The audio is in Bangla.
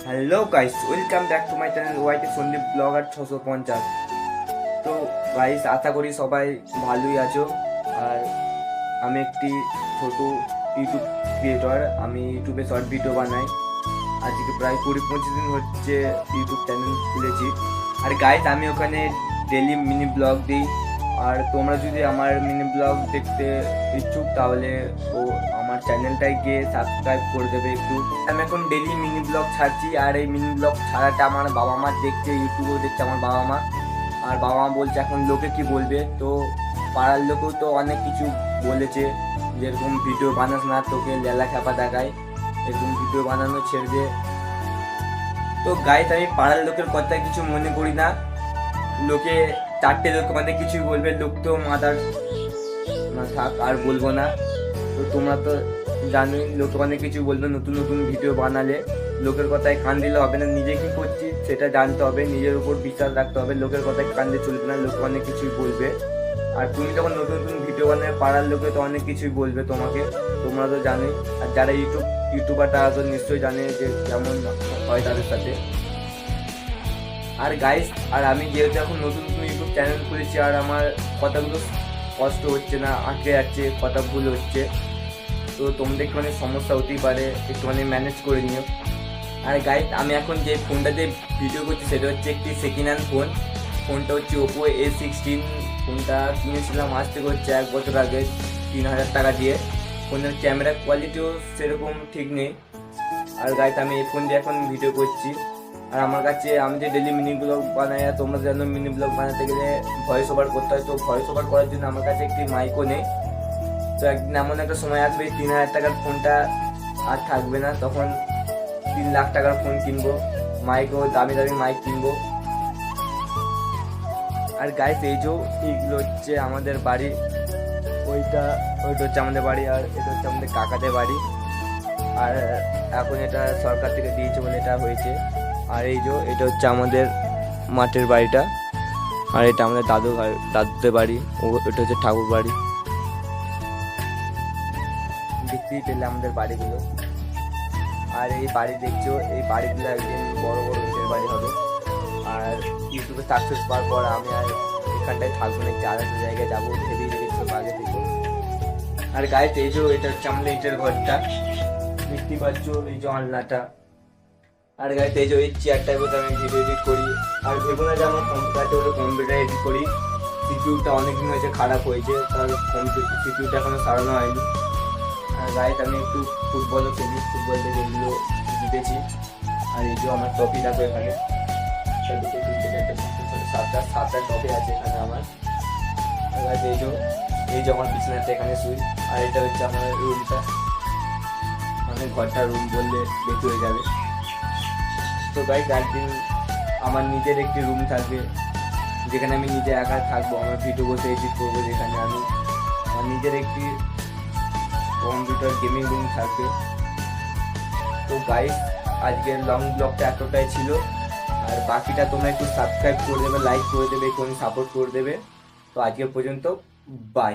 Hello guys, welcome back to my channel YT Sandeep blogger 650। তো গাইস, আশা করি সবাই ভালোই আছো। আর আমি একটি ছোট ইউটিউব ক্রিয়েটর। আমি ইউটিউবে শর্ট ভিডিও বানাই। আজকে প্রায় 20-25 দিন হচ্ছে ইউটিউব চ্যানেল খুলেছি। আর গাইস, আমি ওখানে ডেলি মিনি ব্লগ দিই। আর তোমরা যদি আমার মিনি ব্লগ দেখতে ইচ্ছুক তাহলে আমার চ্যানেলটায় গিয়ে সাবস্ক্রাইব করে দেবে একটু। আমি এখন ডেলি মিনি ব্লগ ছাড়ছি। আর এই মিনি ব্লগ ছাড়াটা আমার বাবা মা দেখছে, ইউটিউবেও দেখছে আমার বাবা মা। আর বাবা মা বলছে এখন লোকে কি বলবে। তো পাড়ার লোকেও তো অনেক কিছু বলেছে, যেরকম ভিডিও বানাস না, তোকে লেলা খ্যাপা দেখায়, এরকম ভিডিও বানানো ছেড়ে দে। তো গাইস, আমি পাড়ার লোকের কথা কিছু মনে করি না। লোকে চারটে লোক মানে কিছুই বলবে, লোক তো মাদার না থাক, আর বলবো না। তো তোমরা তো জানোই লোকে অনেক কিছু বলবে। নতুন নতুন ভিডিও বানালে লোকের কথায় কান দিলে হবে না, নিজে কি করছি সেটা জানতে হবে, নিজের উপর বিশ্বাস রাখতে হবে। লোকের কথায় কান দিয়ে চলবে না, লোক অনেক কিছুই বলবে। আর তুমি যখন নতুন নতুন ভিডিও বানাবে পাড়ার লোকে তো অনেক কিছুই বলবে তোমাকে, তোমরা তো জানোই। আর যারা ইউটিউবার তারা তো নিশ্চয়ই জানে যে কেমন হয় তাদের সাথে। আর গাইস, আর আমি যেহেতু এখন নতুন নতুন ইউটিউব চ্যানেল খুলেছি, আর আমার কথাগুলো কষ্ট হচ্ছে না, আটকে যাচ্ছে, কথা ভুল হচ্ছে, তো তোমাদের একটুখানি সমস্যা হতেই পারে, একটুখানি ম্যানেজ করে নিও। আর গাইস, আমি এখন যে ফোনটাতে ভিডিও করছি সেটা হচ্ছে একটি সেকেন্ড হ্যান্ড ফোন। ফোনটা হচ্ছে ওপো A16। ফোনটা কিনেছিলাম আজ থেকে হচ্ছে 1 বছর আগে 3000 টাকা দিয়ে। ফোনের ক্যামেরা কোয়ালিটিও সেরকম ঠিক নেই। আর গাইস, আমি এই ফোন দিয়ে এখন ভিডিও করছি। আর আমার কাছে, আমি যে ডেলি মিনি ব্লগ বানাই, আর তোমরা জানো মিনি ব্লগ বানাতে গেলে ভয়েস ওভার করতে হয়। তো ভয়েস ওভার করার জন্য আমার কাছে একটি মাইকও নেই। তো একদিন এমন একটা সময় আসবে 3000 টাকার ফোনটা আর থাকবে না, তখন 3 লাখ টাকার ফোন কিনবো, মাইকও দামি দামি মাইক কিনবো। আর গাইস, এইগুলো হচ্ছে আমাদের বাড়ি। ওইটা হচ্ছে আমাদের বাড়ি, আর এটা হচ্ছে আমাদের কাকাদের বাড়ি। আর এখন এটা সরকার থেকে দিয়েছে বলে এটা হয়েছে। আর এটা হচ্ছে আমাদের মাঠের বাড়িটা। আর এটা আমাদের দাদুদের বাড়ি। এটা হচ্ছে ঠাকুর বাড়ি। দেখতেই পেলে আমাদের বাড়িগুলো। আর এই বাড়ি দেখছো, এই বাড়িগুলো একদিন বড় বড় লোকের বাড়ি হবে। আর ইউটিউবে সাকসেস পাওয়ার পর আমি আর এখানটায় থাকবো না, একটি আলাদা জায়গায় যাবো ভেবেই রেখেছিলাম আগে থেকে। আর গায়ে এটা হচ্ছে আমাদের ইটের ঘরটা, দেখতেই পাচ্ছ, এই যে আলনাটা। আর গায়ে এই চেয়ারটার মধ্যে আমি ভিডিও এডিট করি। আর ভেবো না যে আমার কম্পিউটারটা হলে কম্পিউটার এডিট করি। সিপিইউটা অনেকদিন হয়েছে খারাপ হয়েছে, তার সিপিইউটা এখনো সারানো হয়নি। আর গাইস, আমি একটু ফুটবলও খেলি, ফুটবল থেকে এগুলো জিতেছি। আর এই যে আমার ট্রফি রাখবো এখানে, 7টা ট্রফি আছে এখানে আমার। আর গাইস, এই যে আমার বিছানাটা এখানে শুই। আর এটা হচ্ছে আমার রুমটা, মানে ঘরটা রুম বললে বেশি হয়ে যাবে। তো গাইস, একদিন আমার নিজের একটি রুম থাকবে, যেখানে আমি নিজে একা থাকবো, আমার ভিডিও বসে এডিট করবো, যেখানে আমি আমার নিজের একটি কম্পিউটার গেমিং রুম থাকবে। তো গাইস, আজকের লং ব্লগটা এতটাই ছিল। আর বাকিটা তোমরা একটু সাবস্ক্রাইব করে দেবে, লাইক করে দেবে, একটু সাপোর্ট করে দেবে। তো আজকে পর্যন্ত, বাই।